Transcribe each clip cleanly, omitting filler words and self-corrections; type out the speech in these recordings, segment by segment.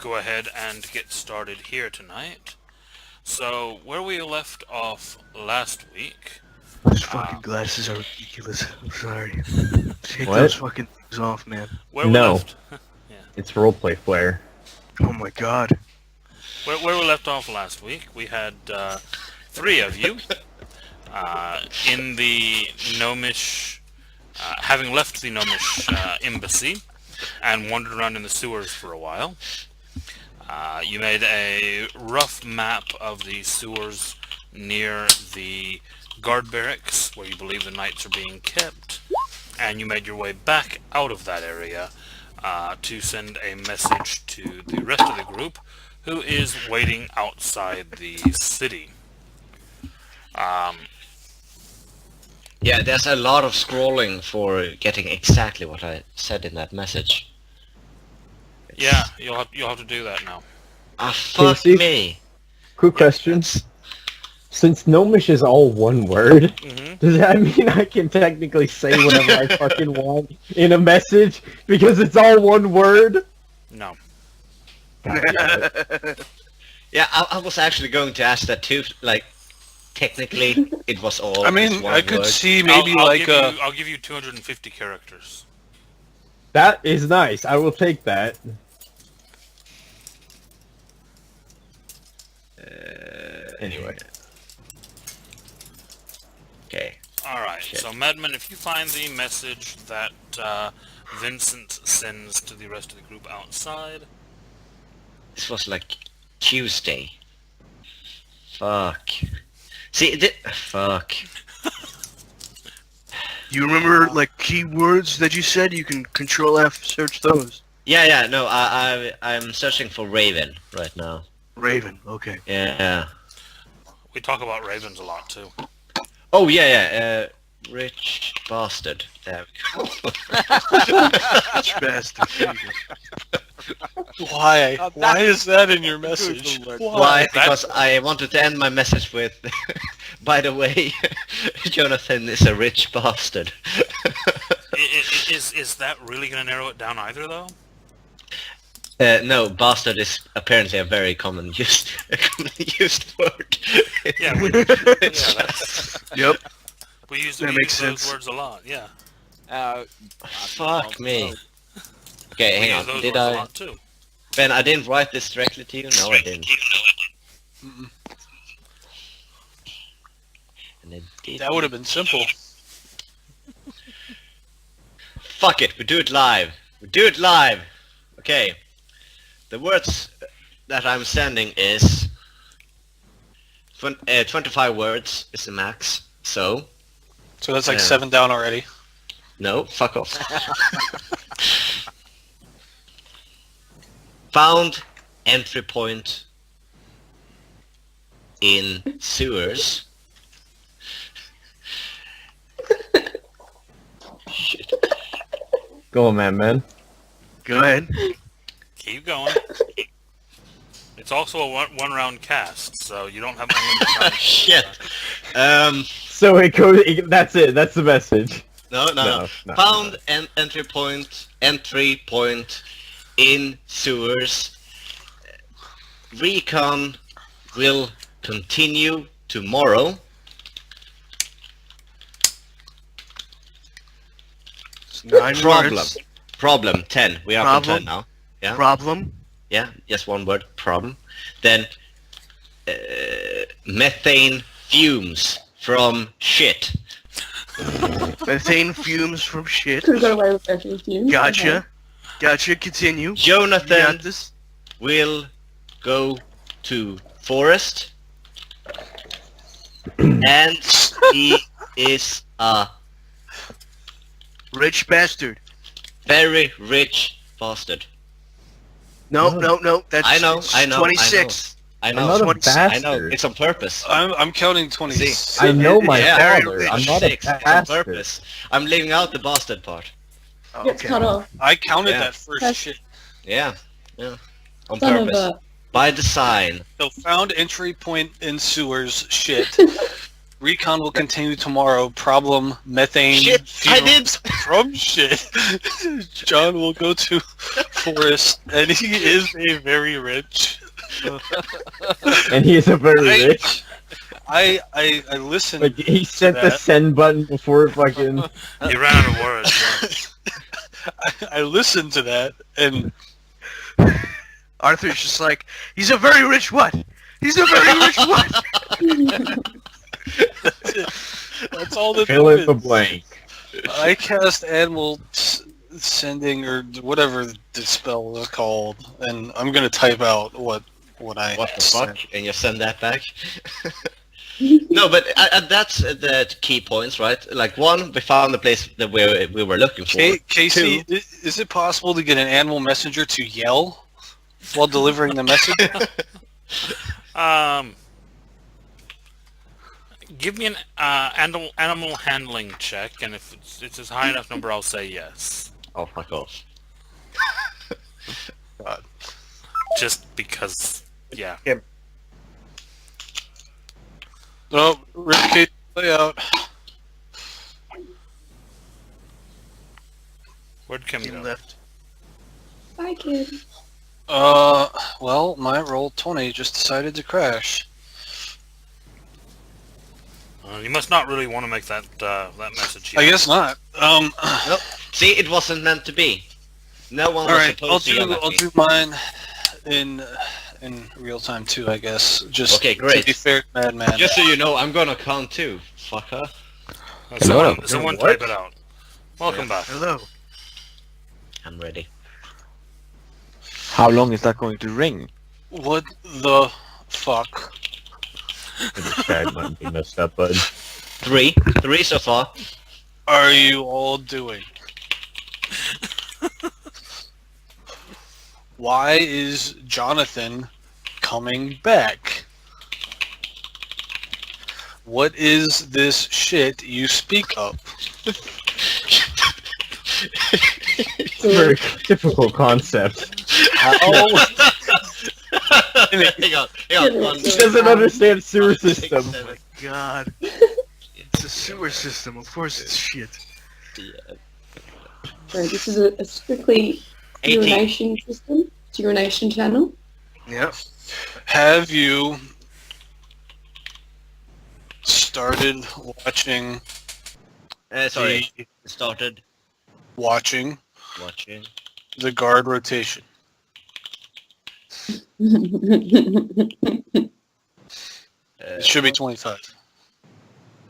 go ahead and get started here tonight. So, where we left off last week, Those fucking glasses are ridiculous. I'm sorry. Take What? those fucking things off, man. where we No. left, It's roleplay flare. Oh my god. where we left off last week, we had three of you in the Gnomish, having left the Gnomish embassy and wandered around in the sewers for a while. You made a rough map of the sewers near the guard barracks where you believe the knights are being kept, and you made your way back out of that area to send a message to the rest of the group, who is waiting outside the city. Yeah, there's a lot of scrolling for getting exactly what I said in that message. Yeah, you'll have to do that now. Ah, fuck Casey? me. Quick question. Since Gnomish is all one word, Mm-hmm. does that mean I can technically say whatever I fucking want in a message because it's all one word? No. God damn it. Yeah, I was actually going to ask that too. Like, technically, it was all. I mean, just one I could word. see maybe I'll give you 250 characters. That is nice. I will take that. Anyway. Okay. Alright, Shit. so Madman, if you find the message that Vincent sends to the rest of the group outside. This was like Tuesday. Fuck. See, fuck. You remember, like, keywords that you said? You can Control F search those. Yeah, no, I'm searching for Raven right now. Raven, okay. Yeah. We talk about ravens a lot too. Oh, yeah, rich bastard. There we go. Rich bastard. There you go. why? Why is that in your message? Why? Because I wanted to end my message with, by the way, Jonathan is a rich bastard. Is that really going to narrow it down either, though? No, bastard is apparently a very commonly used word. Yeah, we, Yep. we use, That we makes use those sense. words a lot, yeah. Fuck me. Okay, We hang use on. those Did words a I... lot too. Ben, I didn't write this directly to you? No, I didn't. And I did. That would have been simple. Fuck it, we do it live. We do it live. Okay. The words that I'm sending is 25 words is the max. So, So that's like Yeah. 7 down already. no, fuck off. Found entry point in sewers. Shit. Go on, man. Go ahead. Keep going. It's also a one round cast, so you don't have unlimited time. Shit. So it goes. That's it. That's the message. No. Found an entry point in sewers. Recon will continue tomorrow. It's 9 Problem. words. Problem 10. We are up to Problem. 10 now. Yeah. Problem. Yeah. Just one word. Problem. Then methane fumes from shit. Methane fumes from shit. Could go away with methane fumes. Gotcha. Okay. Gotcha. Continue. You Jonathan got this. will go to forest, and he is a Rich bastard. very rich bastard. No. That's I know. 26. I I'm know. not a 26. I know. bastard. It's on purpose. I'm counting 26. I know my Yeah. father. I'm not a 26. It's on bastard. purpose. I'm leaving out the bastard part. Oh, Gets cut off. I counted Yeah. that first That's- shit. Yeah. On Son of purpose. a... By design. So found entry point in sewers shit. Recon will continue tomorrow. Problem, methane. Shit, I did! From shit. John will go to forest, and he is a very rich. And he is a very rich. I listened. Like, he sent the that. send button before fucking... You ran out of words. I listened to that, and Arthur's just like, he's a very rich what? He's a very rich what? that's all that Fill in the happens. blank. I cast animal sending or whatever the spell is called, and I'm gonna type out what I. What the said. fuck? And you send that back? No, but that's the key points, right? Like, one, we found the place that we were looking for. Casey, is it possible to get an animal messenger to yell while delivering the message? Give me an animal handling check, and if it's a high enough number, I'll say yes. Oh, fuck off. God. Just because, yeah. No, Rick, Casey, play out. Where'd Kim He go? left. Bye, kid. Well, my roll 20 just decided to crash. You must not really want to make that message yet. I guess not. See, it wasn't meant to be. No one was Alright, supposed to yell at I'll me. do mine in real time too, I guess. Just Okay, great. to be fair, Madman. Just so you know, I'm gonna count too, fucker. Someone What? type it out. Welcome back. Hello. I'm ready. How long is that going to ring? What the fuck? The chat might be messed up, bud. Three so far. Are you all doing? Why is Jonathan coming back? What is this shit you speak of? It's a very difficult concept. How? Hang on. One, He doesn't understand sewer 5, 6, system. 7. God. It's a sewer system. Of course it's shit. So this is a strictly 18. urination system. It's a urination channel. Yep. Have you started watching Sorry. Started watching watching. the guard rotation? It should be 25.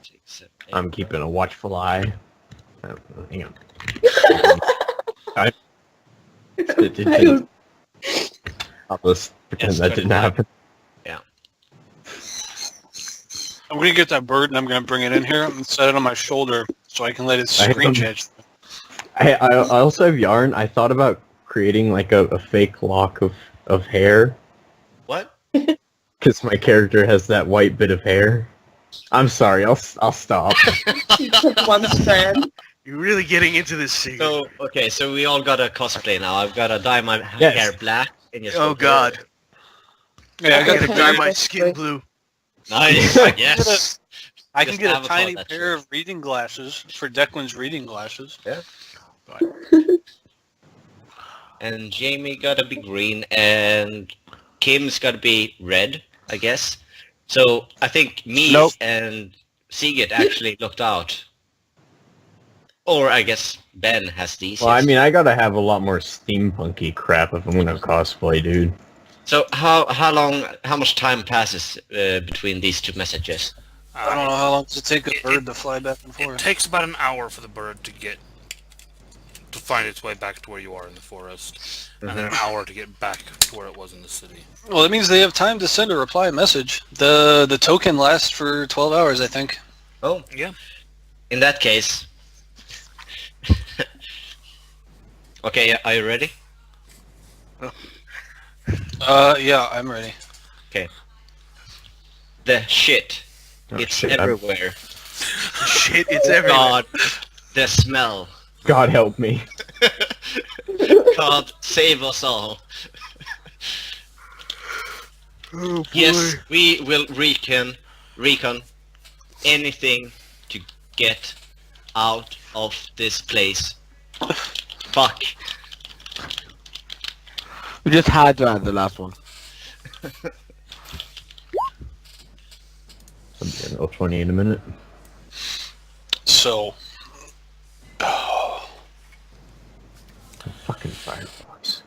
6, 7, 8. I'm keeping a watchful eye. Hang on. I'll just pretend Yes, that didn't happen. I'm gonna get that bird and I'm gonna bring it in here and set it on my shoulder so I can let it screech at you. I also have yarn. I thought about creating like a fake lock of hair What? because my character has that white bit of hair. I'm sorry. I'll stop. You took one strand. You're really getting into this scene. So, okay, so we all got a cosplay now. I've got to dye my Yes. hair black. And just Oh God. Yeah, I I got gotta the dye Okay. my skin blue. Nice, yes. I can Just get a avatar tiny that pair of reading glasses for Declan's reading glasses. And Jamie gotta be green, and Kim's gotta be red, I guess. So I think me Nope. and Sigurd actually looked out. Or I guess Ben has these. Well, I yes. mean, I gotta have a lot more steampunky crap if I'm gonna cosplay, dude. So how much time passes between these two messages? I don't know how long does it take a bird to fly back and It forth. takes about an hour for the bird to find its way back to where you are in the forest, and then an hour to get back to where it was in the city. Well, that means they have time to send a reply message. The token lasts for 12 hours, I think. Oh, Yeah. in that case. Okay, are you ready? Yeah, I'm ready. The shit. Oh, It's shit, I'm- everywhere. Shit, it's everywhere. God, the smell. God help me. God, save us all. Oh boy. Yes, we will recon anything to get out of this place. Fuck. We just had to add the last one. Something else 20 in a minute. So, Fucking Firefox.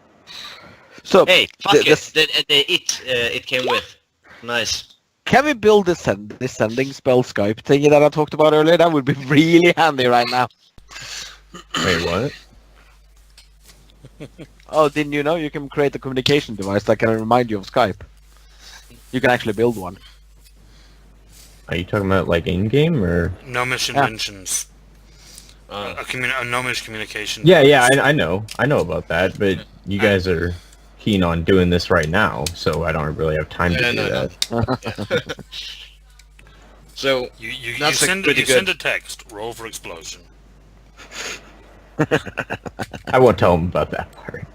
So, Hey, fuck the- it came with. Nice. can we build this sending spell Skype thingy that I talked about earlier? That would be really handy right now. Wait, what? Oh, didn't you know you can create a communication device that can remind you of Skype? You can actually build one. Are you talking about like in-game or? Gnomish Yeah. inventions. A gnomish communication. Yeah, I know about that, but you guys are keen on doing this right now, so I don't really have time to do no. that. So, You That's a send pretty you send good- a text. Roll for explosion. I won't tell them about that part.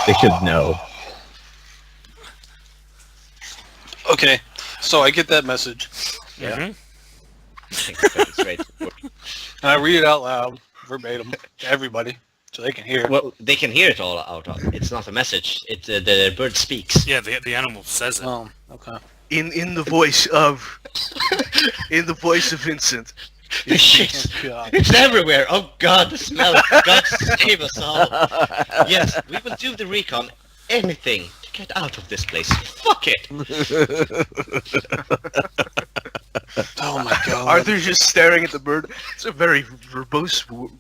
They should know. okay, so I get that message, Yeah. Mhm. I think that's right. and I read it out loud, verbatim, to everybody, so they can hear it. Well, they can hear it all out. It's not a message. It's the bird speaks. Yeah, the animal says it. Oh, okay. In the voice of Vincent. Shit. Oh, God. It's everywhere. Oh God, the smell. God save us all. Yes, we will do the recon. Anything to get out of this place. Fuck it. Oh my God. Arthur's just staring at the bird. It's a very verbose bird.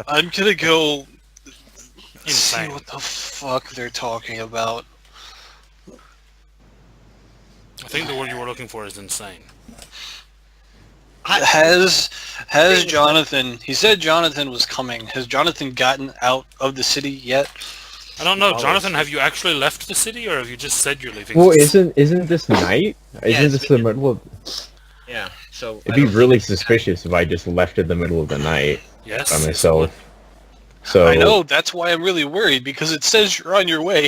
I'm gonna go see Insane. what the fuck they're talking about. I think the word you were looking for is insane. Has Jonathan? He said Jonathan was coming. Has Jonathan gotten out of the city yet? I don't know, Jonathan. Have you actually left the city, or have you just said you're leaving? Well, the city? isn't this night? Isn't it's this the been- middle? Yeah. So It'd be really suspicious if I just left in the middle of the night Yes. by yes, it myself. would. So I know. That's why I'm really worried because it says you're on your way,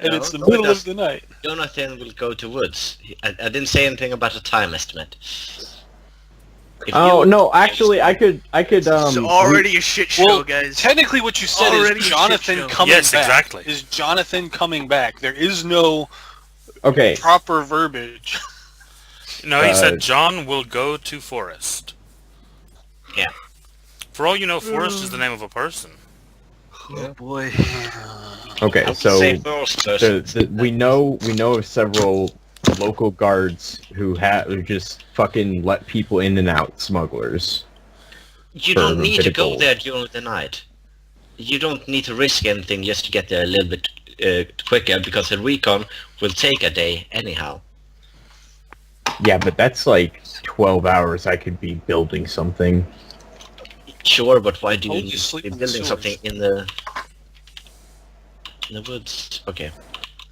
and No, it's the but middle that's- of the night. Jonathan will go to woods. I didn't say anything about a time estimate. If Oh you- no, actually, I could. It's already a shit show, Well, guys. technically, what you said Already a is shit Jonathan show. coming Yes, back. exactly. Is Jonathan coming back? There is no Okay, proper verbiage. No, he Uh, said John will go to Forest. Yeah. For all you know, Forest is the name of a person. Oh boy. okay. I would So say first person. we know of several local guards who just fucking let people in and out, smugglers. You for don't a need bit to of go gold. there during the night. You don't need to risk anything just to get there a little bit quicker because the recon will take a day anyhow. Yeah, but that's like 12 hours. I could be building something. Sure, but why do Told you you need to sleep be in the building sewers. something in the woods? Okay.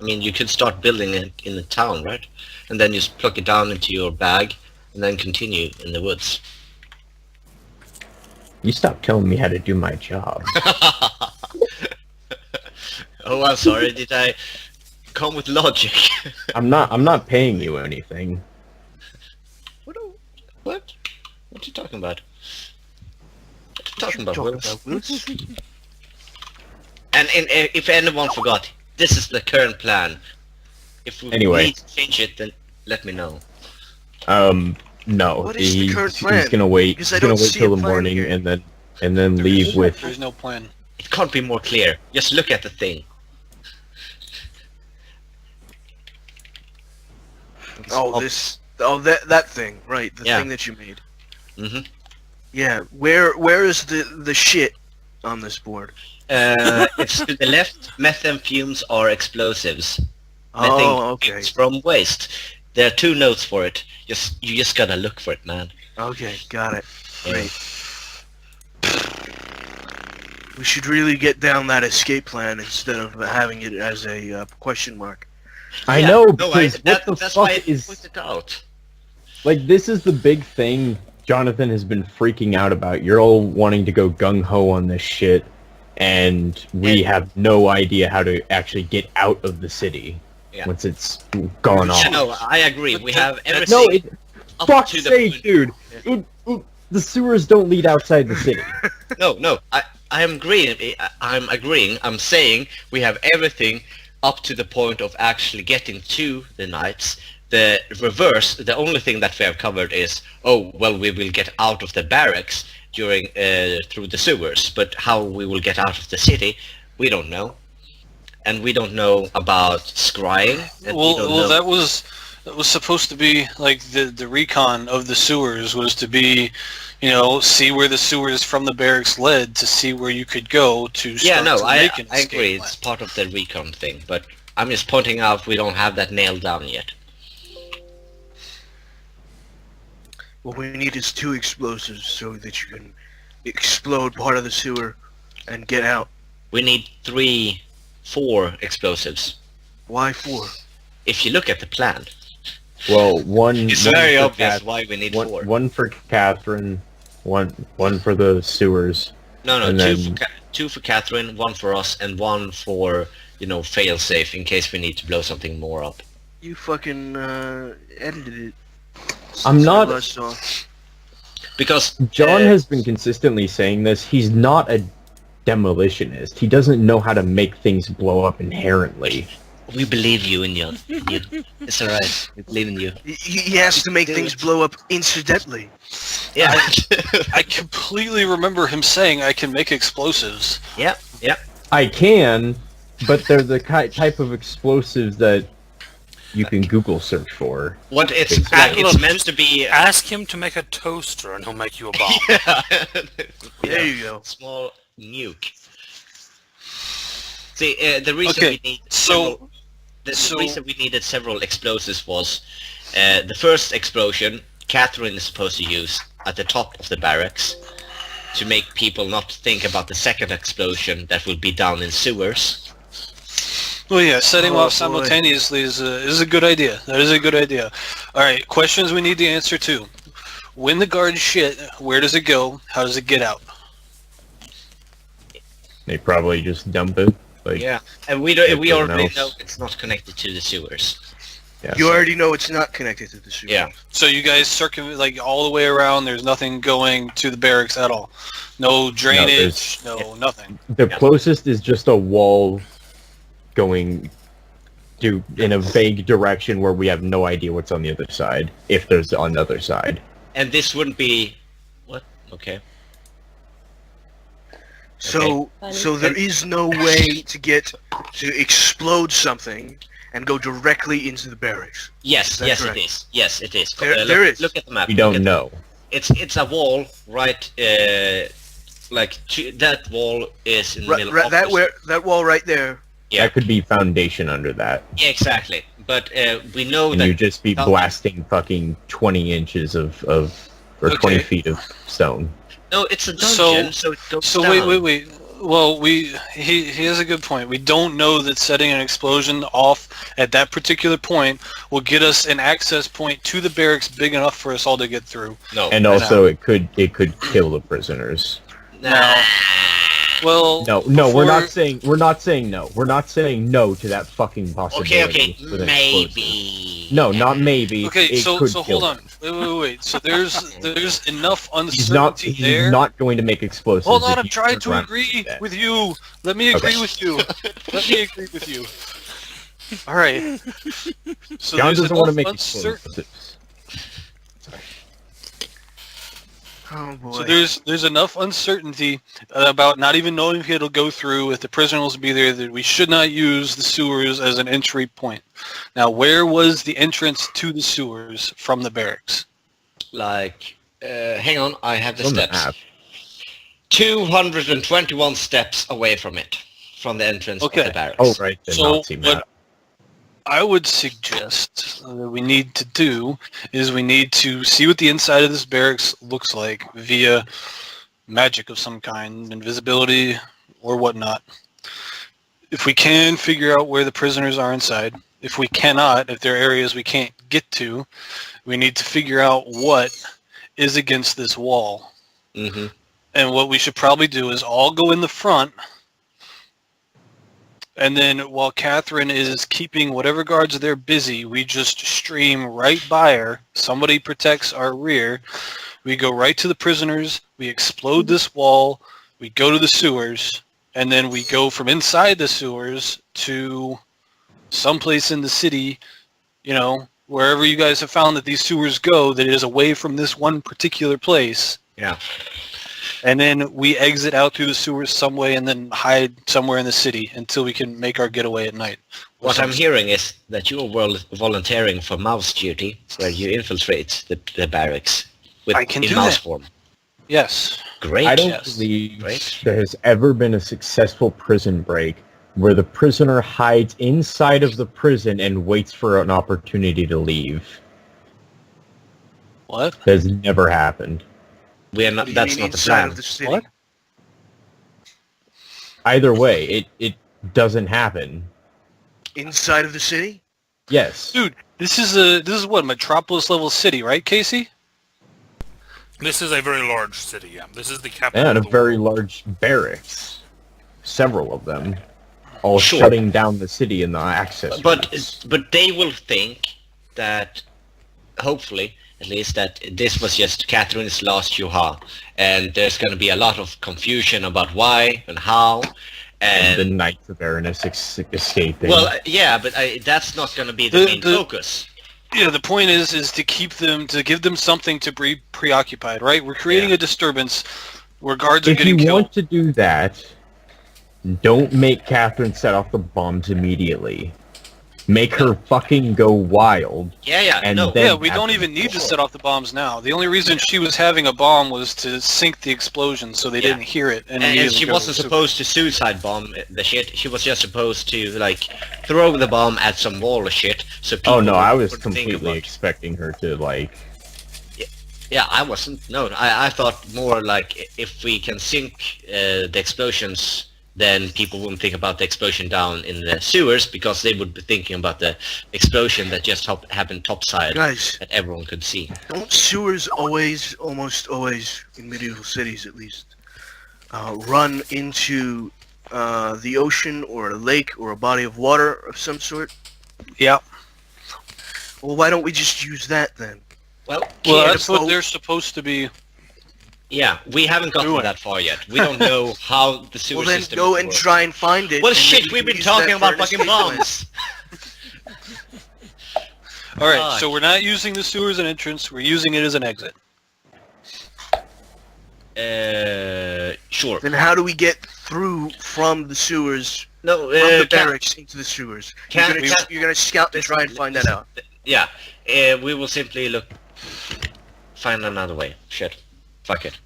I mean, you could start building it in the town, right? And then just plug it down into your bag and then continue in the woods. You stop telling me how to do my job. Oh, I'm sorry. Did I come with logic? I'm not paying you anything. What? What are you talking about? What are you talking about, Will? And if anyone forgot, this is the current plan. If we Anyway. need to change it, then let me know. No. What is the current plan? He's gonna wait. Because He's I gonna don't wait see till a the plan morning here. and then leave with. There's no plan. It can't be more clear. Just look at the thing. Oh, that thing, right? The Yeah. thing that you made. Mm-hmm. Yeah. Where is the shit on this board? It's to the left. Methane fumes are explosives. Methane Oh, okay. fumes from waste. There are 2 notes for it. You just gotta look for it, man. Okay, got it. Yeah. Great. We should really get down that escape plan instead of having it as a question mark. I Yeah, know no, because what the that's fuck why I is pointed out. like this is the big thing Jonathan has been freaking out about. You're all wanting to go gung ho on this shit, and we have no idea how to actually get out of the city. Yeah. once it's gone off. Yeah, no, I agree. We have everything No, it, up fuck's to the sake, point. dude. The sewers don't lead outside the city. No, I am agreeing. I'm agreeing. I'm saying we have everything up to the point of actually getting to the knights. The reverse, the only thing that we have covered is, oh, well, we will get out of the barracks during through the sewers, but how we will get out of the city, we don't know. And we don't know about scrying. And we don't know. That was supposed to be like the recon of the sewers was to be, see where the sewers from the barracks led to see where you could go to start to I make an escape agree. plan. It's part of the recon thing, but I'm just pointing out we don't have that nailed down yet. What we need is 2 explosives so that you can explode part of the sewer and get out. We need 4 explosives. Why 4? If you look at the plan, Well, one. it's one very for obvious Cath- why we need one, 4. one for Catherine, one for the sewers. No, and 2 then- for 2 for Catherine, 1 for us, and 1 for fail safe in case we need to blow something more up. You fucking edited it. I'm not- Less off. Because John has been consistently saying this. He's not a demolitionist. He doesn't know how to make things blow up inherently. we believe you, Inyon. It's alright. We believe in you. He has to make things blow up incidentally. Yeah. I completely remember him saying I can make explosives. yeah. I can, but they're the type of explosives that you can Google search for. What it's Exactly. it's meant to be. Ask him to make a toaster and he'll make you a bomb. Yeah. There you go. Small nuke. See, the reason Okay, we need so- the so- reason we needed several explosives was the first explosion Catherine is supposed to use at the top of the barracks to make people not think about the second explosion that will be down in sewers. Well, yeah, setting Oh, off boy. simultaneously is a good idea. That is a good idea. All right, questions we need to answer to. When the guards shit, where does it go? How does it get out? They probably just dump it. Like, Yeah, and we don't. We Everyone already else. know it's not connected to the sewers. yeah. You already know it's not connected to the sewer. Yeah. So you guys circumvent like all the way around. There's nothing going to the barracks at all. No drainage. No, nothing. The Yeah. closest is just a wall going in a vague direction where we have no idea what's on the other side, if there's another side. And this wouldn't be. What? Okay. So there is no way to get to explode something and go directly into the barracks. Yes, That's yes, correct. it is. Yes, it is. There is. Look at the map. We Look don't at- know. It's a wall, right? That wall is in the middle. of the- That wall right there. Yeah. That could be foundation under that. Yeah, exactly. But we know And that. you'd just be Oh. blasting fucking 20 inches or 20 Okay. feet of stone. No, it's a So- dungeon, so it goes So down. wait. Well, he has a good point. We don't know that setting an explosion off at that particular point will get us an access point to the barracks big enough for us all to get through. No. And also, it could kill the prisoners. Nah. Well, No, we're not saying no. We're not saying no to that fucking possibility. Okay. with an explosive. Maybe. No, not maybe. okay. It So could hold kill on. Wait. So there's enough He's not. uncertainty He's there. not going to make explosives. Hold on, if I'm you trying turn to around agree and do that. with you. Let me agree Okay. with you. Let me agree with you. All right. So John there's doesn't want to enough make explosives. Oh boy. So there's enough uncertainty about not even knowing if it'll go through, if the prisoners will be there, that we should not use the sewers as an entry point. Now, where was the entrance to the sewers from the barracks? Like, hang on, I have the On the steps. map. 221 steps away from it, from the entrance of Okay. the barracks. Oh, right. The So, Nazi what map. I would suggest that we need to do is we need to see what the inside of this barracks looks like via magic of some kind, invisibility or whatnot. If we can figure out where the prisoners are inside, if we cannot, if there are areas we can't get to, we need to figure out what is against this wall. Mm-hmm. And what we should probably do is all go in the front And then while Catherine is keeping whatever guards there busy, we just stream right by her. Somebody protects our rear. We go right to the prisoners. We explode this wall. We go to the sewers. And then we go from inside the sewers to someplace in the city, you know, wherever you guys have found that these sewers go, that is away from this one particular place. Yeah. And then we exit out through the sewers some way and then hide somewhere in the city until we can make our getaway at night. What I'm hearing is that you're volunteering for mouse duty, where you infiltrate the barracks I can in do mouse that. form. Yes. Great. I don't Yes. believe Great. there has ever been a successful prison break where the prisoner hides inside of the prison and waits for an opportunity to leave. What? That has never happened. We are What not. do you That's mean not the inside plan. of the city? What? Either way, it doesn't happen. Inside of the city? Yes. Dude, this is what, Metropolis level city, right, Casey? This is a very large city, yeah. This is the capital And a of the very world. large barracks. Several of them. All Sure. shutting down the city in the access routes. But they will think that, hopefully, at least, that this was just Catherine's last hoo-ha, and there's going to be a lot of confusion about why and how, And the and Knights of Aranis escaping. well, yeah, but that's not going to be the The- main the- focus. Yeah, the point is to keep them, to give them something to be preoccupied, right? We're creating Yeah. a disturbance where guards are if you getting killed. want to do that, don't make Catherine set off the bombs immediately. Make her fucking go wild. Yeah, And no. then- Yeah, we don't even need to set off the bombs now. The only reason she was having a bomb was to sink the explosion so they Yeah. didn't hear it. And, And immediately she go wasn't to the supposed to suicide bomb the shit. She was just supposed to, like, throw the bomb at some wall or shit, so people Oh no, I was would think completely about- expecting her to like. Yeah, I wasn't. No, I thought more like if we can sink the explosions, then people wouldn't think about the explosion down in the sewers because they would be thinking about the explosion that just happened topside Guys, that everyone could see. don't sewers always, almost always, in medieval cities at least, run into the ocean or a lake or a body of water of some sort? Yeah. Well, why don't we just use that then? Well, Well, Can't that's what vote. they're supposed to be. yeah, we haven't gotten Doing. that far yet. We don't know how the sewer Well, then system go and works. try and find it. Well, and then shit, you we've can been use talking that for about an fucking escape plan. bombs. All right, Fuck. so we're not using the sewer as an entrance. We're using it as an exit. Sure. Then how do we get through from the sewers, No, from the can- barracks into the sewers? Can't- You're gonna scout and try and find that out. Yeah, we will simply find another way. Shit. Fuck it.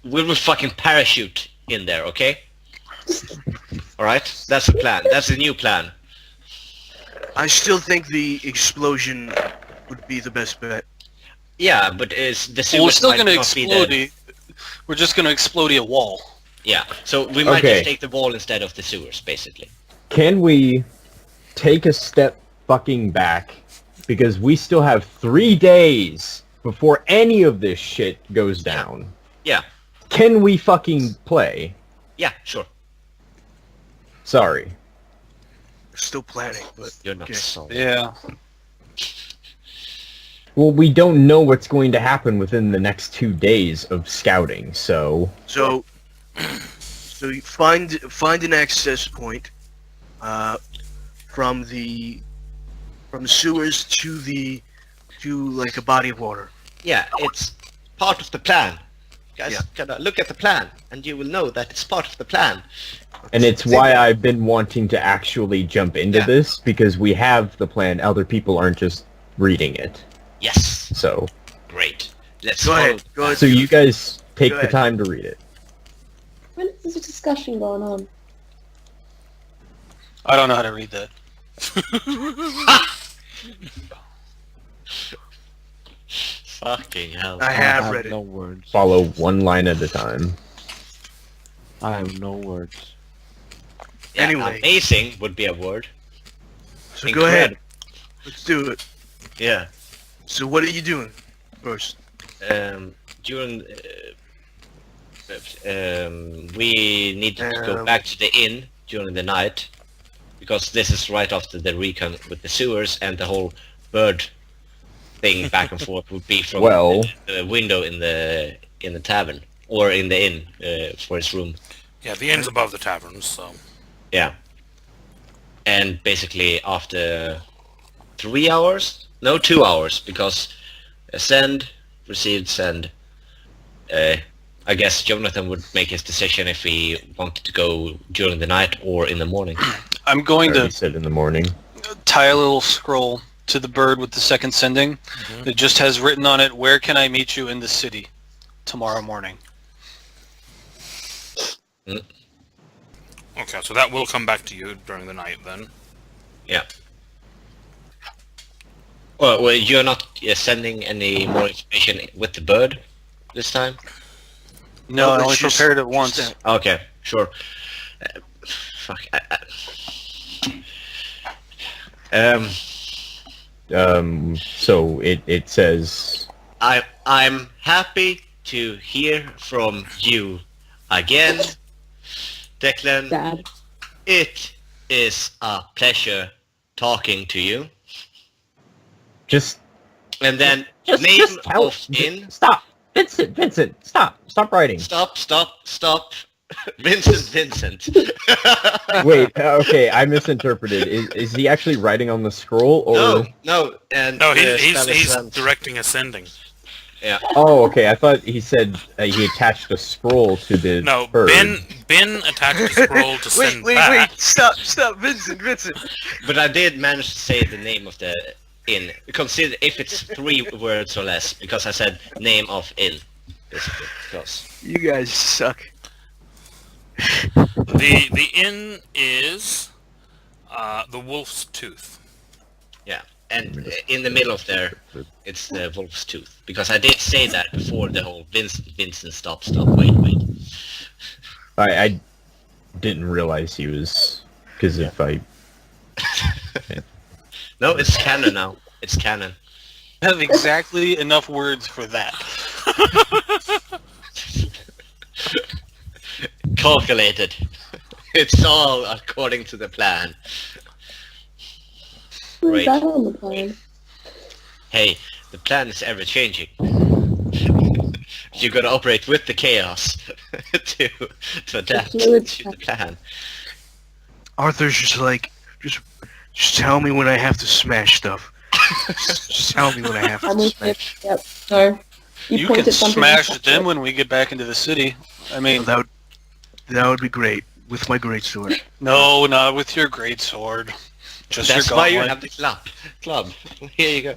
We will fucking parachute in there, okay? Alright? That's the plan. That's the new plan. I still think the explosion would be the best bet. Yeah, but is the Well, we're sewers still might going to not be explode the... it. We're just going to explode a wall. Yeah, so we might Okay. just take the wall instead of the sewers, basically. Can we take a step fucking back? Because we still have 3 days before any of this shit goes down. Yeah. Can we fucking play? Yeah, sure. Sorry. Still planning, but You're not okay. sorry. Yeah. Well, we don't know what's going to happen within the next 2 days of scouting, so... So you find an access point from the sewers to like a body of water. Yeah, it's part of the plan. Guys, Yeah. gotta look at the plan, and you will know that it's part of the plan. And it's why I've been wanting to actually jump into Yeah. this, because we have the plan, other people aren't just reading it. Yes, So, great. Let's Go follow ahead. the Go plan. ahead. so you guys take Go the ahead. time to read it. When is a discussion going on? I don't know how to read that. Fucking hell. I have read it. no words. Follow one line at a time. I have no words. Yeah, Anyway. amazing would be a word. So go ahead. Let's do it. Yeah. So what are you doing first? During we need to go Um, back to the inn during the night because this is right after the recon with the sewers, and the whole bird thing back and forth would be from Well- the window in the tavern or in the inn for his room. Yeah, the inn's above the taverns, so... Yeah. And basically after 3 hours? No, 2 hours, because send, received, send. I guess Jonathan would make his decision if he wanted to go during the night or in the morning. I'm going Already to said in the morning. tie a little scroll to the bird with the second sending. It just has written on it, "Where can I meet you in the city tomorrow morning?" Okay, so that will come back to you during the night, then. Yeah. Well, you're not sending any more information with the bird this time? No, I let's only just- prepared it once. Okay, sure. Fuck. So it says I'm happy to hear from you again, Declan. Dad. It is a pleasure talking to you. just And then just name just tell, of inn. Stop, Vincent, stop writing. Stop. Vincent. Wait, okay, I misinterpreted. Is he actually writing on the scroll, or? No, and No, the he's spell is, directing a sending. Oh, okay. I thought he said he attached a scroll to the No, bird. Ben attached a scroll to send Wait, back. stop, Vincent. But I did manage to say the name of the inn. Consider if it's 3 words or less, because I said name of inn, basically. Because You guys suck. The inn is the Wolf's Tooth. yeah, and in the middle of there, it's the wolf's tooth. Because I did say that before the whole Vincent, stop, wait. I didn't realize he was, because if I No, it's canon now. It's canon. I have exactly enough words for that. Calculated. It's all according to the plan. Who's Right. that on the plane? Hey, the plan is ever changing. You gotta operate with the chaos to adapt fluid to the plan. Arthur's just like, just tell me when I have to smash stuff. just tell me when I have I'm to with smash. you. Yep. No. You point can at something smash and them when we get back into the city. I mean, That would be great with my greatsword. no, not with your great sword. Just That's your why you gauntlet. have the club. Here you go.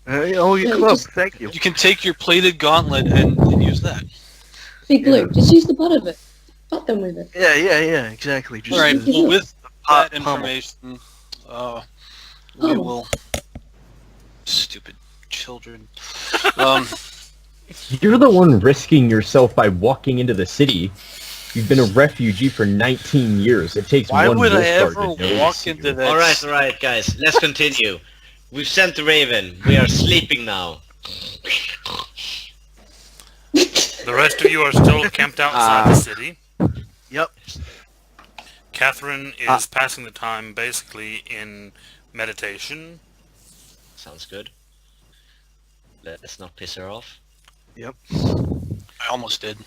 Oh, your Yeah, club. just- Thank you. You can take your plated gauntlet and use that. Big Luke, just use the butt of it. Butt them with it. Yeah, exactly. Just All right. the Well, with hot that pummel. information, we Oh. will. Stupid children. Um, You're the one risking yourself by walking into the city. You've been a refugee for 19 years. It takes why one would I Wolfguard ever to notice walk you. into that? All right, guys. Let's continue. We've sent the Raven. We are sleeping now. The rest of you are still camped outside the city. Yep. Catherine is passing the time basically in meditation. Sounds good. Let's not piss her off. I almost did.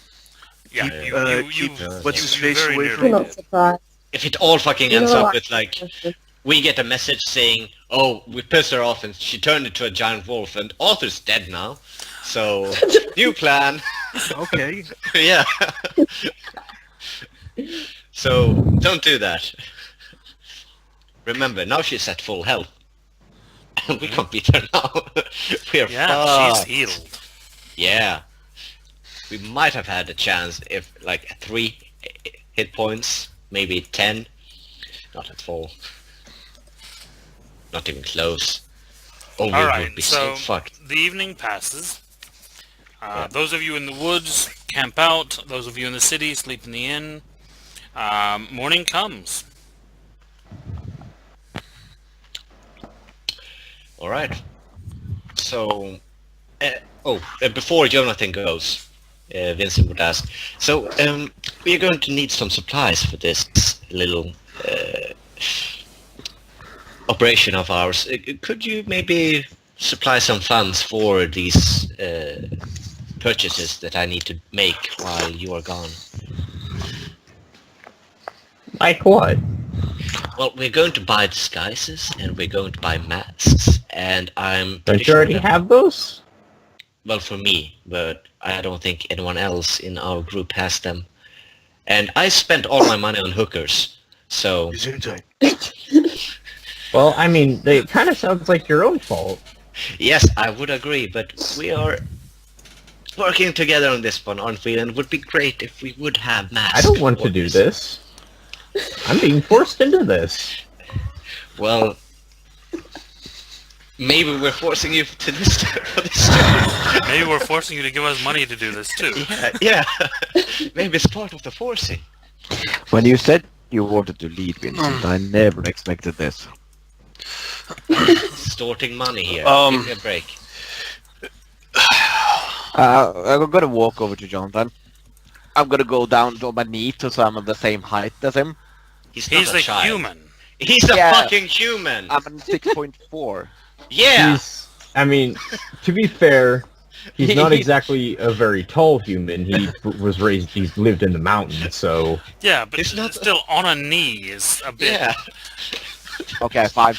Yeah, Keep, you what's his you face very away nearly from We're me. not surprised. If it all fucking You ends know up what? with like we get a message saying, "Oh, we pissed her off and she turned into a giant wolf, and Arthur's dead now." So new plan. Okay. Yeah. So don't do that. Remember, now she's at full health. And we can't beat her now. We are Yeah, she's fucked. healed. Yeah. We might have had a chance if like 3 hit points, maybe 10. Not at full. Not even close. Oh, we Alright, would be so so fucked. the evening passes. Those of you in the woods camp out. Those of you in the city sleep in the inn. Morning comes. Alright. So, before Jonathan goes, Vincent would ask, so we're going to need some supplies for this little operation of ours. Could you maybe supply some funds for these purchases that I need to make while you are gone? Like what? Well, we're going to buy disguises and we're going to buy masks, and I'm Don't pretty you sure already that- have those? Well, for me, but I don't think anyone else in our group has them. And I spent all my money on hookers, so Gesundheit. Well, I mean, it kind of sounds like your own fault. yes, I would agree, but we are working together on this one, aren't we? And it would be great if we would have masks. I don't want for to do this. I'm being forced into this. Well, maybe we're forcing you to this for this. Maybe we're forcing you to give us money to do this too. Yeah. Maybe it's part of the forcing. When you said you wanted to lead, Vincent, I never expected this. Extorting money here. Um, Give me a break. I'm gonna walk over to Jonathan. I'm gonna go down to my knee so I'm on the same height as him. He's He's not a a child. human. He's a Yeah. fucking human. I'm on 6.4. Yeah. I mean, to be fair, he's not exactly a very tall human. He he's lived in the mountains, so... Yeah, but It's not- still on a knee is a bit. Yeah. Okay, fine.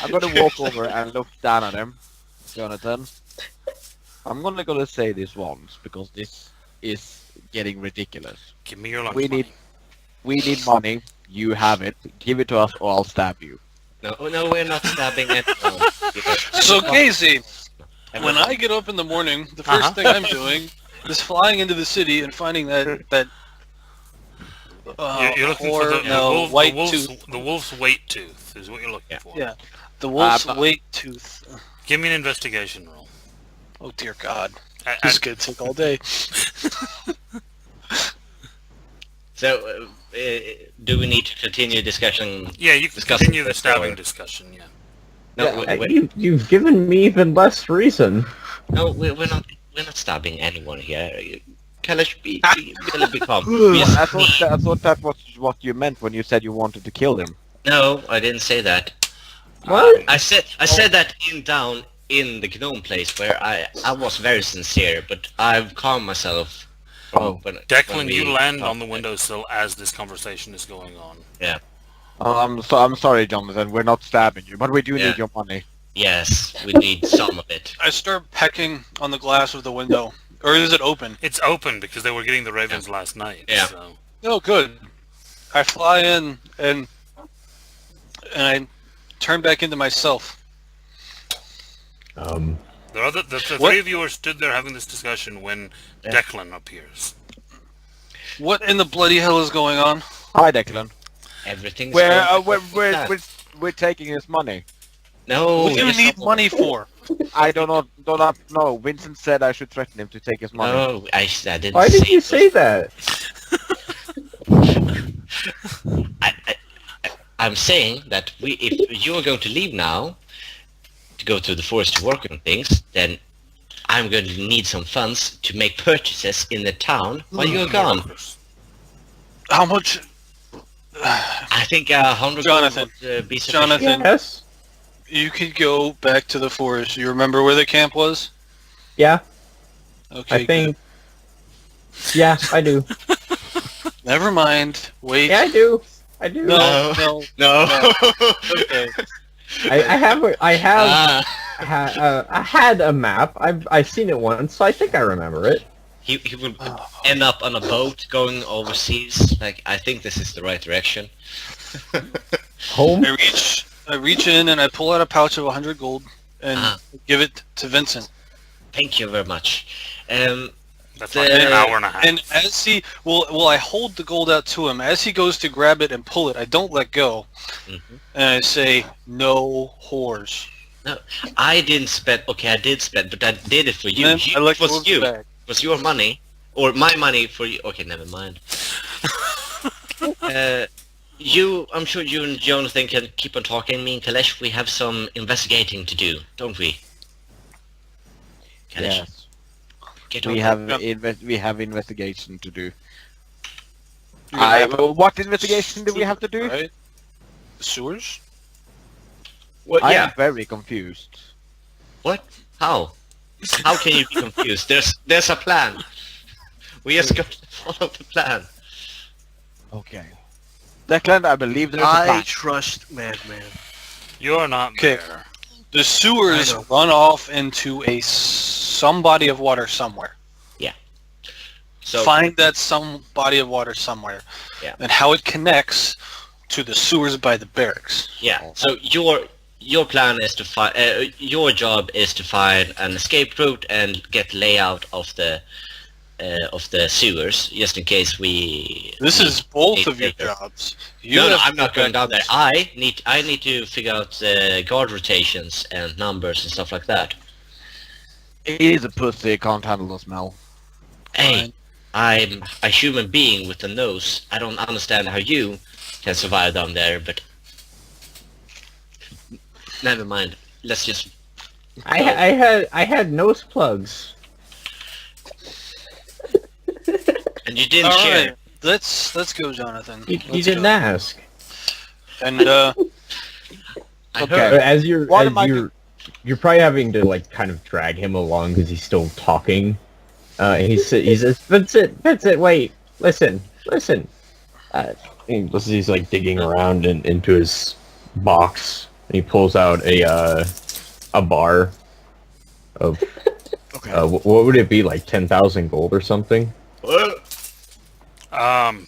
I'm gonna walk over and look down at him, Jonathan. I'm gonna say this once because this is getting ridiculous. Give me your lunch We money. need money. You have it. Give it to us, or I'll stab you. No, we're not stabbing anyone. So Casey, when I get up in the morning, the first thing I'm doing is flying into the city and finding that You're looking for the, white wolf's, tooth. the wolf's weight tooth is what you're looking for. Yeah. The wolf's but- weight tooth. Give me an investigation roll. Oh dear God, I- this is gonna take all day. So, do we need to continue discussion? Yeah, you can Discussing continue the this stabbing or- discussion, yeah. No, You've given me even less reason. no, we're not stabbing anyone here. Kalesh, be a little bit calm. I thought that was what you meant when you said you wanted to kill him. No, I didn't say that. What? I said that down in the gnome place where I was very sincere, but I've calmed myself. when Declan, we you land talked. on the windowsill as this conversation is going on. I'm sorry, Jonathan. We're not stabbing you, but we do Yeah. need your money. Yes, we need some of it. I start pecking on the glass of the window, or is it open? It's open because they were getting the ravens last night. Yeah. So. Oh, good. I fly in and I turn back into myself. The What? three of you are stood there having this discussion when Declan appears. What in the bloody hell is going on? Hi, Declan. Everything's We're taking his money. No, What do you it's need not- money for? I do not know. Vincent said I should threaten him to take his money. No, I didn't. Why did you say that? I'm saying that if you are going to leave now to go to the forest to work on things, then I'm going to need some funds to make purchases in the town while you're gone. How much? I think 100 Jonathan. would be sufficient. Jonathan, Yes? you could go back to the forest. You remember where the camp was? Yeah, Okay. I think... Yeah, I do. good. Never mind. Wait. Yeah, I do. I do. No. No. No. Okay. I Ah, I had a map. I've seen it once, so I think I remember it. he will end up on a boat going overseas. Like, I think this is the right direction. Home? I reach in and I pull out a pouch of 100 gold and Ah. give it to Vincent. Thank you very much. That's like an hour and a half. And as he I hold the gold out to him. As he goes to grab it and pull it, I don't let go. Mhm. And I say, "No whores." I didn't spend. Okay, I did spend, but I did it for you. And then I let It go was of the you. bag. It was your money, or my money for you. Okay, never mind. I'm sure you and Jonathan can keep on talking. Me and Kalesh, we have some investigating to do, don't we? Kalesh, Yes. get We on. have investigation to do. You're gonna have What investigation do we have to do? Right? The sewers? Well, I yeah. am very confused. What? How? How can you be confused? There's a plan. We just got to follow the plan. Okay. Declan, I believe there's a I plan. trust Madman. You're not Okay. there. The sewers I know. run off into some body of water somewhere. So Find that some body of water somewhere. Yeah. And how it connects to the sewers by the barracks. yeah. So your plan is to find. Your job is to find an escape route and get layout of the sewers, just in case we. This is both need of your later. jobs. You No, have I'm to not going down there. protect- I need to figure out the guard rotations and numbers and stuff like that. It is a pussy, can't handle the smell. Hey, I'm a human being with a nose. I don't understand how you can survive down there, but never mind. Let's just. I had nose plugs. And you didn't All share. right, let's go, Jonathan. You Let's didn't go. ask. And I Okay. heard. As you're What as am I you're probably having to like kind of drag him along because he's still talking. He says, Vincent, wait, listen. He's like digging around into his box, and he pulls out a bar of Okay. what would it be, like 10,000 gold or something? Um,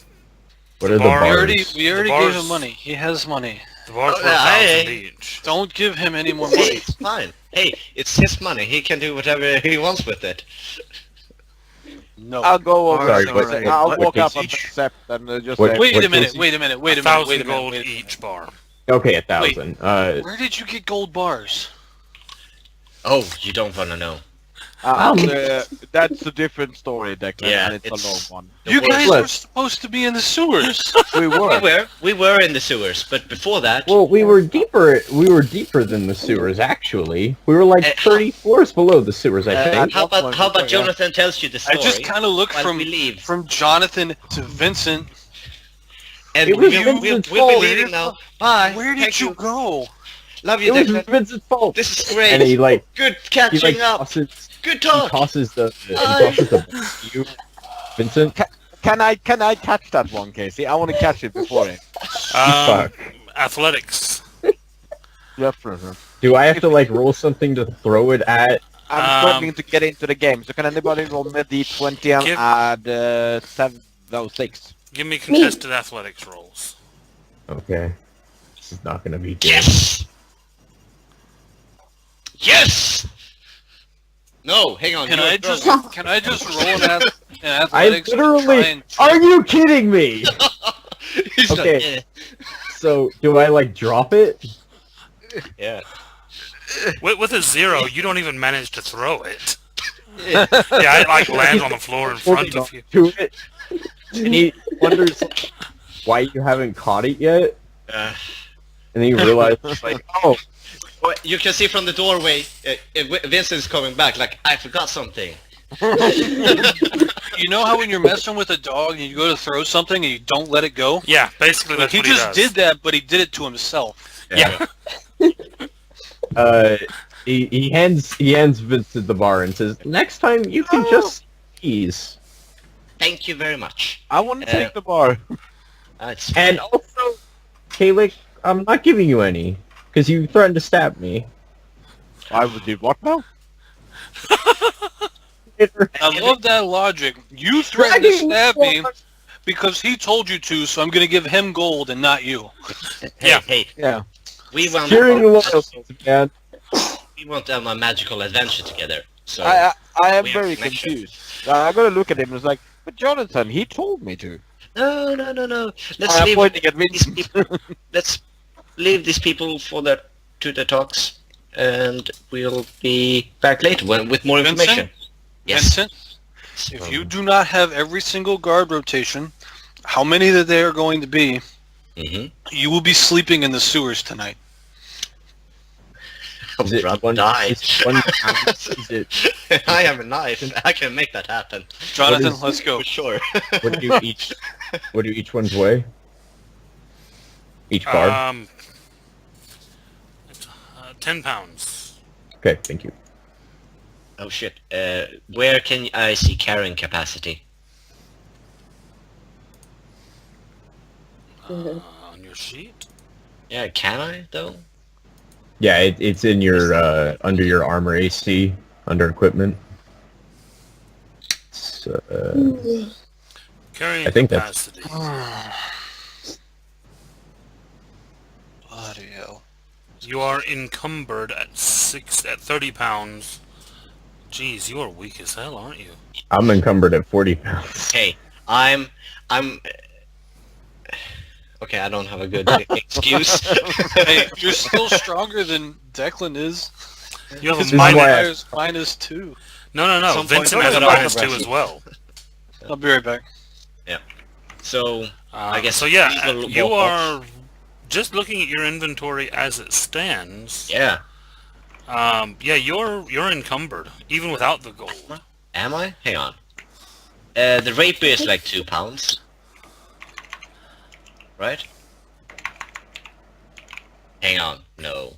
What are the bar- bars? we already The gave bars- him money. He has money. the bar's Oh, worth hey. 1,000 each. Don't give him any more Hey, money. it's fine. Hey, it's his money. He can do whatever he wants with it. No. I'll go over. Sorry, and what- say- what- I'll what walk up case and each? accept and just What- say, Wait what a minute. case- Wait a minute. Wait a minute. 1,000 Wait a minute. gold Wait a minute. each bar. Okay, 1,000. Where did you get gold bars? Oh, you don't want to know. that's a different story, Declan, Yeah, and it's a long it's- one. You worst- guys Look. were supposed to be in the sewers. We were. We were in the sewers, but before that, Well, we were deeper than the sewers, actually. We were like Uh, 30 floors below the sewers, I think. how about Yeah. Jonathan tells you the I story? just kind of look while we leave. from Jonathan to Vincent. And It was we'll Vincent's be leaving fault. now. Bye. Where did Thank you go? Love It you, was Declan. Vincent's fault. This is great. And he like Good catching up. tosses Good he talk. tosses the Bye. you, Vincent. Can I catch that one, Casey? I want to catch it before it. Fuck. Athletics. Definitely. Do I have to like roll something to throw it at? I'm struggling to get into the game, so can anybody roll me a d20 and Give- add 6? Give me contested athletics rolls. Okay. This is not gonna be good. Yes. Yes. No, hang on. Can you're I throwing. just roll an I athletics? to try literally. and- Are you kidding me? He's like, Okay. So do I like drop it? yeah. With a 0, you don't even manage to throw it. Yeah, it like lands on the floor in front of you. To it. And he wonders why you haven't caught it yet. Uh, And then you realize, like, oh, well, you can see from the doorway, Vincent's coming back. Like, I forgot something. You know how when you're messing with a dog and you go to throw something and you don't let it go? Yeah, basically that's He what he just does. did that, but he did it to himself. Yeah. he hands Vincent the bar and says, next time you can just ease. Thank you very much. I want to take the bar. It's And also, Kalik, I'm not giving you any because you threatened to stab me. I would do what now? I love that logic. You threatened to stab me because he told you to, so I'm going to give him gold and not you. Yeah. Hey, Yeah. we want Cheering loyalty, man. we want a magical adventure together. So I am we have very connection. confused. I gotta look at him and it's like, but Jonathan, he told me to. no. Let's I'm leave pointing at these Vincent. people. Let's leave these people to their talks, and we'll be back later with more Vincent? information. Yes. Vincent, if you do not have every single guard rotation, how many that there are going to be, Mm-hmm. you will be sleeping in the sewers tonight. Is it one? Die. Is it one is it? I have a knife. I can make that happen. Jonathan, is- let's go. For sure. What do you each? What do each one's weigh? Each bar. 10 pounds. Okay, thank you. Oh shit. Where can I see carrying capacity? On your sheet? Yeah, can I though? Yeah, it's in your under your armor AC under equipment. It's, Carrying I think that's- capacity. Bloody hell. You are encumbered at 30 pounds. Jeez, you are weak as hell, aren't you? I'm encumbered at 40 pounds. Hey, I'm. Okay, I don't have a good excuse. Hey, you're still stronger than Declan is. You have His a is why minus... I- minus 2. No, At some point, Vincent has a I'm gonna minus 2 progress. as well. I'll be right back. So I guess so. Yeah, people you walk off. are just looking at your inventory as it stands. Yeah. Yeah, you're encumbered even without the gold. Am I? Hang on. The rapier is like 2 pounds. Right? Hang on. No.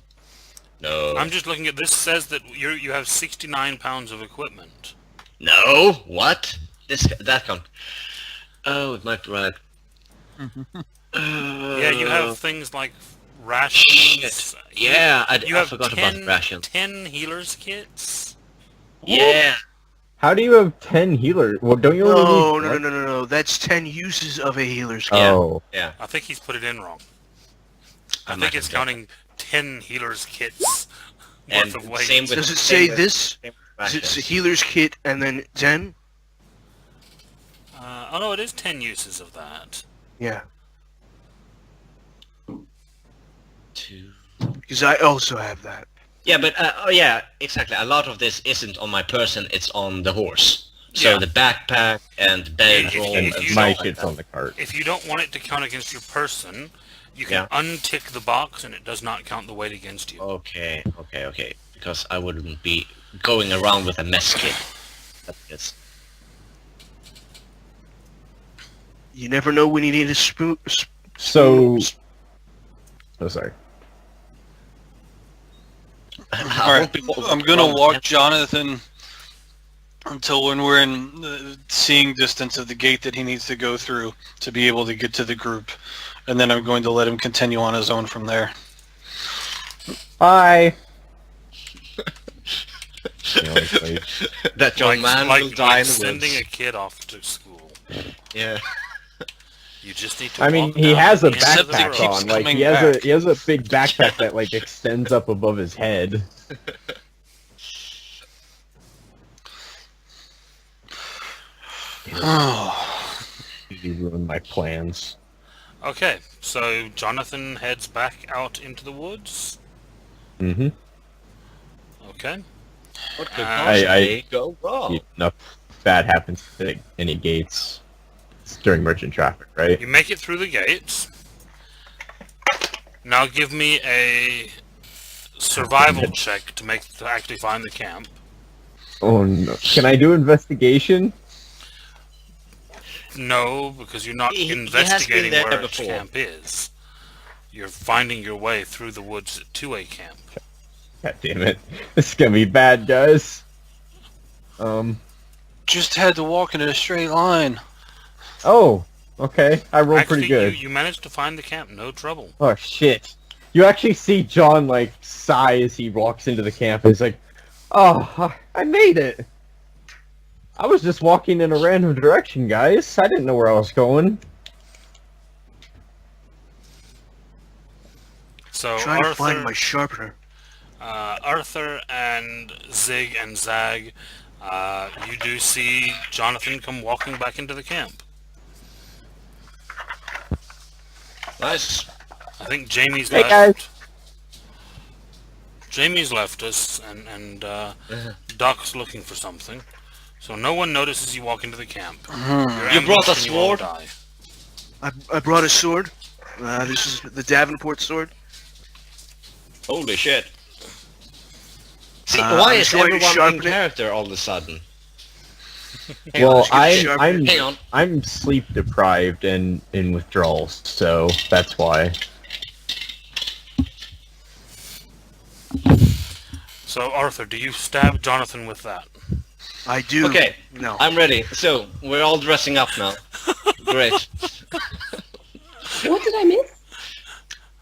No. I'm just looking at this. Says that you have 69 pounds of equipment. No. What? That can't. Oh, it might be right. Yeah, you have things like rations. Shit. Yeah, I You have forgot 10, about rations. 10 healers kits. Yeah. How do you have 10 healers? Well, don't you only need No. That's 10 uses of a healer's kit. Oh, I think he's put it in wrong. I might think have it's done counting 10 healers kits And worth of weight. same with. Does it same say with- this? same with Is it a rations. healer's kit and then 10? Oh no, it is 10 uses of that. Yeah. 2. Because I also have that. Yeah, but oh yeah, exactly. A lot of this isn't on my person; it's on the horse. So Yeah. the backpack and bedroll if and you stuff don't- my like shit's that. on the cart. If you don't want it to count against your person, you can Yeah. untick the box and it does not count the weight against you. Okay. Because I wouldn't be going around with a mess kit. That's You never know when you need a spoon. So, oh sorry. Alright, I'm gonna walk Jonathan until when we're in seeing distance of the gate that he needs to go through to be able to get to the group. And then I'm going to let him continue on his own from there. Bye. You know, it's like- that young man will die in the sending woods. a kid off to school. Yeah. You just need to. I mean, walk he down has a the end of the backpack road. keeps on. Like coming he has back. he has a big backpack that like extends up above his head. You ruined my plans. Okay, so Jonathan heads back out into the woods. Mm-hmm. Okay. What could I- possibly go wrong? Enough bad happens to any gates. It's during merchant traffic, right? You make it through the gates. Now give me a survival check to actually find the camp. Oh no! Can I do investigation? No, because you're not He has been investigating there where before. a camp is. You're finding your way through the woods to a camp. God damn it! This is gonna be bad, guys. Just had to walk in a straight line. Oh, okay. I rolled Actually, pretty good. you managed to find the camp, no trouble. Oh shit! You actually see John like sigh as he walks into the camp. He's like, "Oh, I made it. I was just walking in a random direction, guys. I didn't know where I was going." So Trying to Arthur, find my sharpener. Arthur and Zig and Zag, you do see Jonathan come walking back into the camp. Nice. I think Jamie's Hey, left. guys. Jamie's left us, and Doc's looking for something. So no one notices you walk into the camp. You're You brought a ambushed and you all sword? die. I brought a sword. This is the Davenport sword. Holy shit. See, I'm why is trying to everyone in sharpen it. character all of a sudden? Hang on, Well, let's get it sharpened. I'm Hang on. I'm sleep deprived and in withdrawals, so that's why. So, Arthur, do you stab Jonathan with that? I do. Okay, No. I'm ready. So, we're all dressing up now. Great. What did I miss?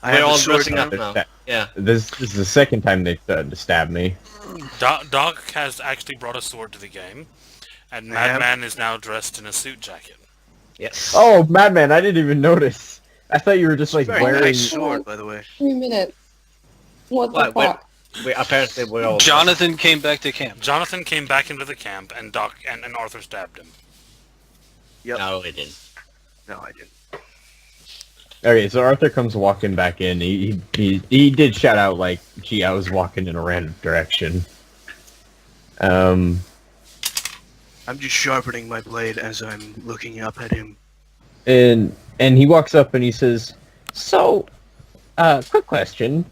I We're have all a sword dressing now. up now. Yeah. This is the second time they've tried to stab me. Doc has actually brought a sword to the game, and I have. Madman is now dressed in a suit jacket. Yes. Oh, Madman, I didn't even notice. I thought you were just like Very wearing. nice sword, by the way. 3 minutes. What the What, fuck? Apparently we're all... Jonathan came back to camp. Jonathan came back into the camp, and Doc and Arthur stabbed him. Yep. No, we didn't. No, I didn't. Okay, so Arthur comes walking back in. He did shout out like, "Gee, I was walking in a random direction." I'm just sharpening my blade as I'm looking up at him. and he walks up and he says, "So, quick question.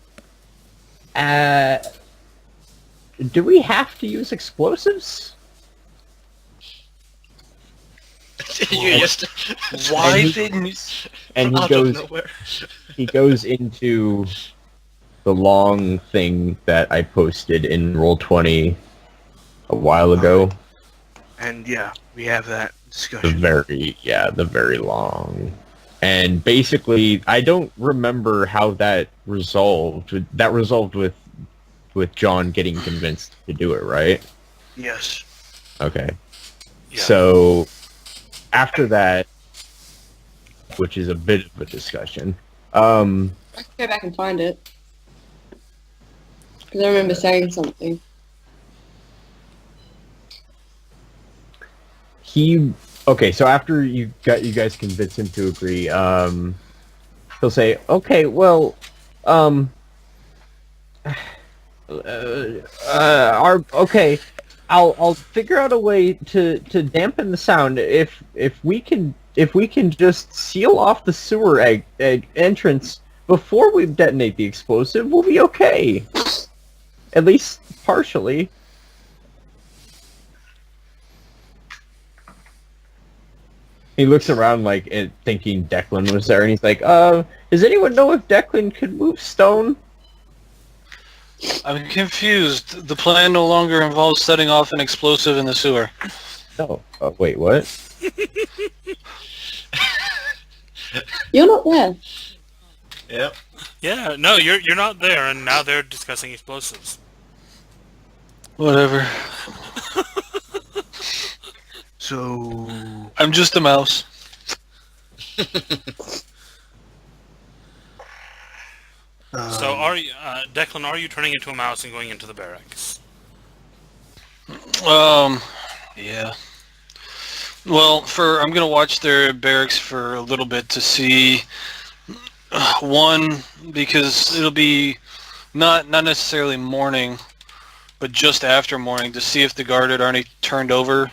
Do we have to use explosives?" You just... Why And he- didn't you... And out of nowhere. he goes into the long thing that I posted in Roll20 a while ago. And yeah, we have that The discussion. very long. And basically, I don't remember how that resolved. That resolved with John getting convinced to do it, right? Yes. Okay. Yeah. So after that, which is a bit of a discussion, I can go back and find it. Because I remember saying something. so after you guys convince him to agree, he'll say, "Okay, well, I'll figure out a way to dampen the sound if we can just seal off the sewer entrance before we detonate the explosive. We'll be okay, at least partially." He looks around like thinking Declan was there, and he's like, does anyone know if Declan could move stone?" I'm confused. The plan no longer involves setting off an explosive in the sewer. No. Wait, what? You're not there. Yep. Yeah, no, you're not there, and now they're discussing explosives. Whatever. So... I'm just a mouse. So are you, Declan? Are you turning into a mouse and going into the barracks? Yeah. Well, I'm gonna watch their barracks for a little bit to see. One, because it'll be not necessarily morning, but just after morning to see if the guard had already turned over.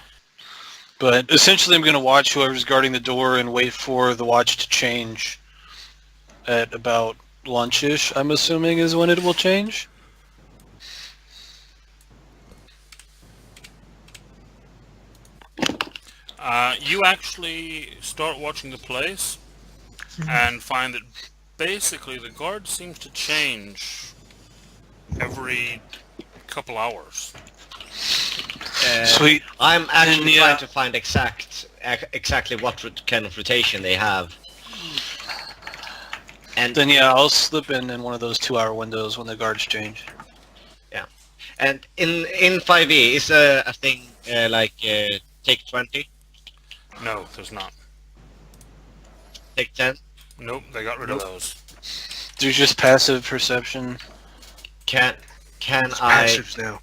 But essentially, I'm gonna watch whoever's guarding the door and wait for the watch to change at about lunch-ish, I'm assuming, is when it will change. You actually start watching the place and find that basically the guard seems to change every couple hours. Sweet. I'm actually Yeah. trying to find exactly what kind of rotation they have. And Then yeah, I'll slip in one of those 2-hour windows when the guards change. and in 5e is a thing like take 20, No, there's not. take 10. Nope, they got rid of those. There's just passive perception. Can It's I passives now.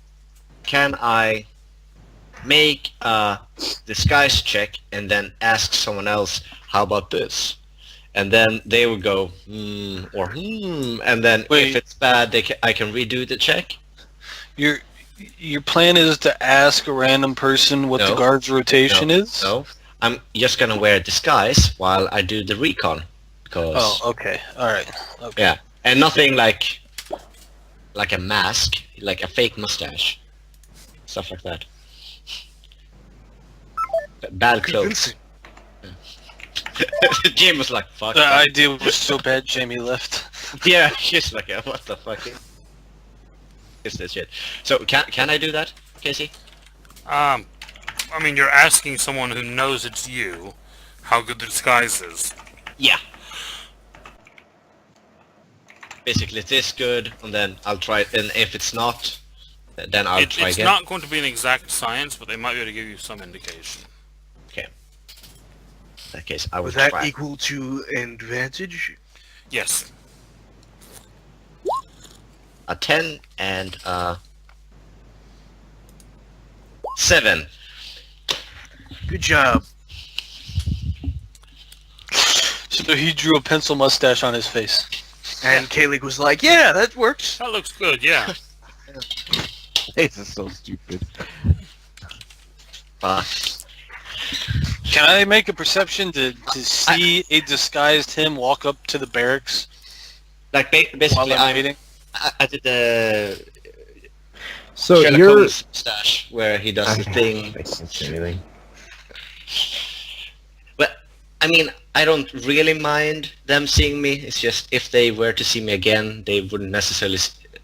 make a disguise check and then ask someone else, how about this? And then they will go, or and then Wait. if it's bad, I can redo the check. Your plan is to ask a random person what the No. guard's rotation is? So I'm just gonna wear a disguise while I do the recon, because Oh, okay. Alright. Okay. yeah, and nothing like a mask, like a fake mustache, stuff like that. Bad clothes. Jim was like, fuck. The that. idea was so bad Jamie left. Yeah, she's like, what the fuck? It's legit. So can I do that, Casey? I mean, you're asking someone who knows it's you how good the disguise is. Yeah. Basically, it is good, and then I'll try it. And if it's not, then I'll try It's again. not going to be an exact science, but they might be able to give you some indication. Okay. In that case, I will Was that try. equal to advantage? Yes. A 10 and 7. Good job. So he drew a pencil mustache on his face. And Kaylee was like, "Yeah, that works." That looks good, yeah. This is so stupid. Can I make a perception to see a disguised him walk up to the barracks Like while basically, I'm waiting? I did the So Sherlock you're Holmes stash where he does the thing. Anything. But I mean, I don't really mind them seeing me. It's just if they were to see me again, they wouldn't necessarily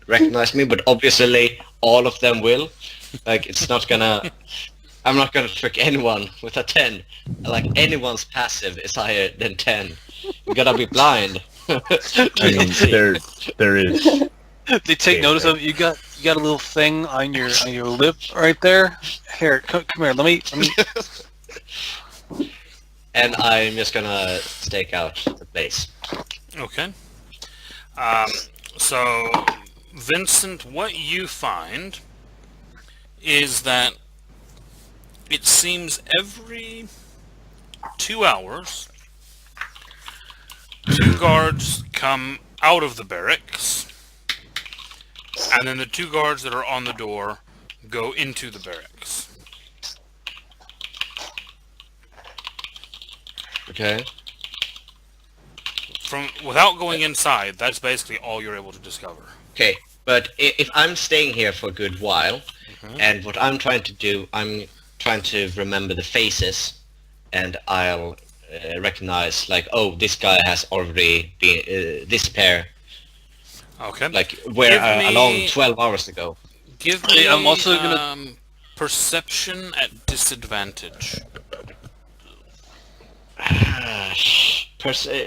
recognize me. But obviously, all of them will. Like, it's not gonna. I'm not gonna trick anyone with a 10. Like, anyone's passive is higher than 10. You gotta be blind. I mean, there is. They take Okay, notice okay. of it. You got a little thing on your lip right there. Here, come here. Let me. And I'm just gonna stake out the place. Okay. So, Vincent, what you find is that it seems every 2 hours, 2 guards come out of the barracks, and then the 2 guards that are on the door go into the barracks. Okay. Without going inside, that's basically all you're able to discover. Okay, but if I'm staying here for a good while, and what I'm trying to do, I'm trying to remember the faces, and I'll recognize, like, oh, this guy has already been, this pair, Okay. like, where Give me- along 12 hours ago. Give Hey, me I'm also gonna- perception at disadvantage.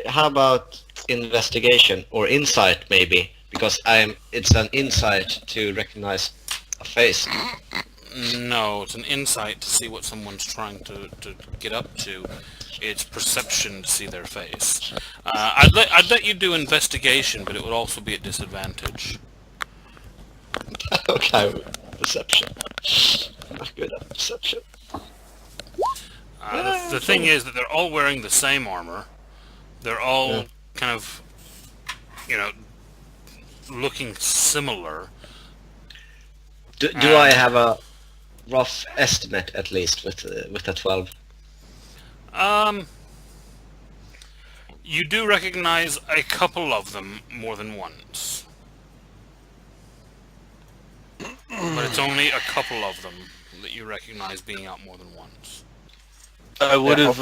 How about investigation or insight, maybe? Because it's an insight to recognize a face. No, it's an insight to see what someone's trying to get up to. It's perception to see their face. I'd let you do investigation, but it would also be at disadvantage. Okay, perception. Not good at perception. The thing is that they're all wearing the same armor. They're all kind of, looking similar. Do I have a rough estimate at least with the 12? You do recognize a couple of them more than once. But it's only a couple of them that you recognize being out more than once. I would have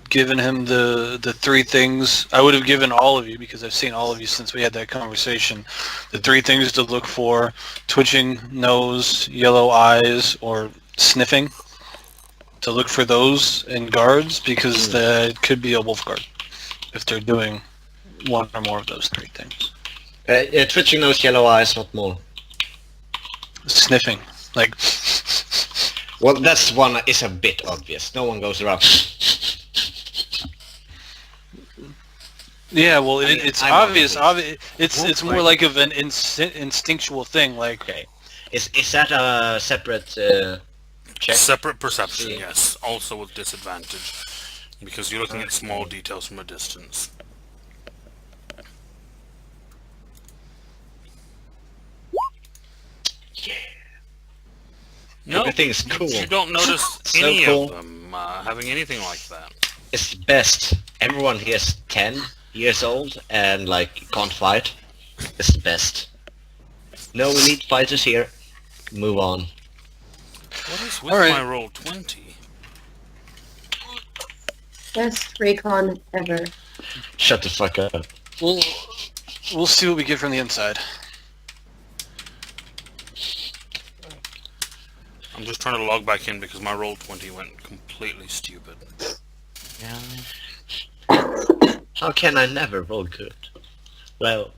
given him the 3 things. I would have given all of you, because I've seen all of you since we had that conversation, the 3 things to look for: twitching nose, yellow eyes, or sniffing. To look for those in guards, because it could be a wolf guard if they're doing one or more of those 3 things. Twitching nose, yellow eyes, not more. Sniffing, like, Well, that's one is a bit obvious. No one goes around. yeah, well, mean, it's I'm obvious. obvious. It's more like of an instinctual thing. Like, Okay. Is that a separate check? Separate perception, See. yes. Also with disadvantage. Because you're looking at small details from a distance. Yeah. No, Everything's cool. you don't notice So any cool. of them having anything like that. It's the best. Everyone here is 10 years old and like can't fight. It's the best. No, we need fighters here. Move on. What is with Alright. my roll 20? Best recon ever. Shut the fuck up. we'll see what we get from the inside. I'm just trying to log back in because my roll 20 went completely stupid. How can I never roll good? Well,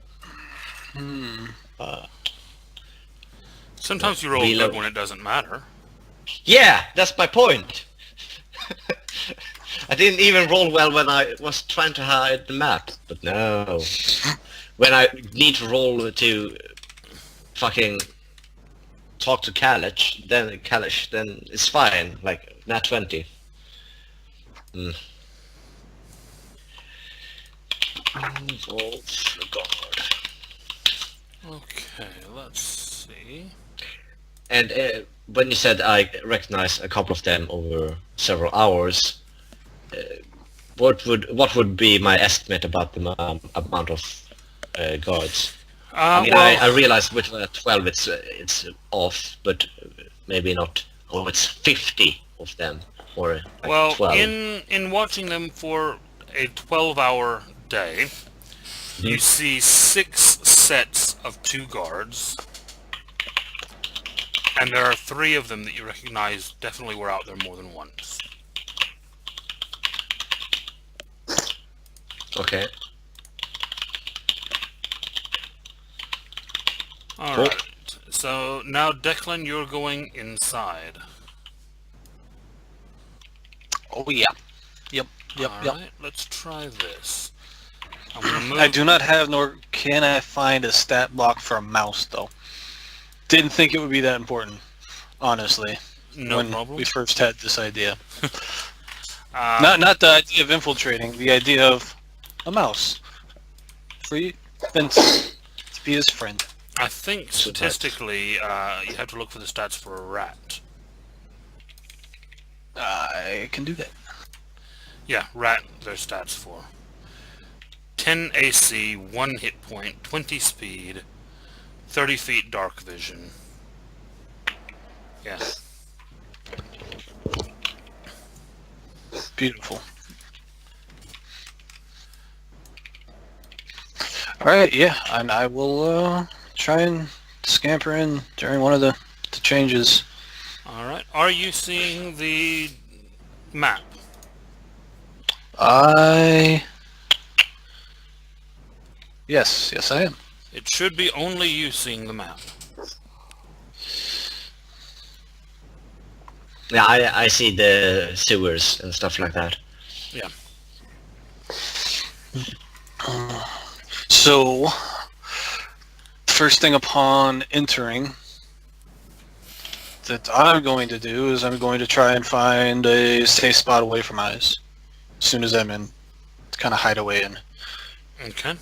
Sometimes you roll Reload. good when it doesn't matter. yeah, that's my point. I didn't even roll well when I was trying to hide the map, but no. When I need to roll to fucking talk to Kalish, then it's fine. Like nat 20. Okay, let's see. And when you said I recognize a couple of them over several hours, what would be my estimate about the amount of guards? I mean, I realize with 12 it's off, but maybe not. Oh, it's 50 of them, or like well, 12. in watching them for a 12-hour day, you see 6 sets of 2 guards, and there are 3 of them that you recognize definitely were out there more than once. Okay. Alright, so now Declan, you're going inside. Oh yeah. Yep. Alright, let's try this. I'm gonna move. I do not have, nor can I find a stat block for a mouse, though. Didn't think it would be that important, honestly. No when problem. we first had this idea. Uh, Not the idea of infiltrating, the idea of a mouse. Free Vince to be his friend. I think statistically, you have to look for the stats for a rat. I can do that. Yeah, rat, their stats for. 10 AC, 1 hit point, 20 speed, 30 feet dark vision. Yeah. Beautiful. Alright, yeah, and I will try and scamper in during one of the changes. Alright, are you seeing the map? Yes, I am. It should be only you seeing the map. Yeah, I see the sewers and stuff like that. Yeah. So, first thing upon entering that I'm going to do is I'm going to try and find a safe spot away from eyes. As soon as I'm in, to kind of hide away in. Okay.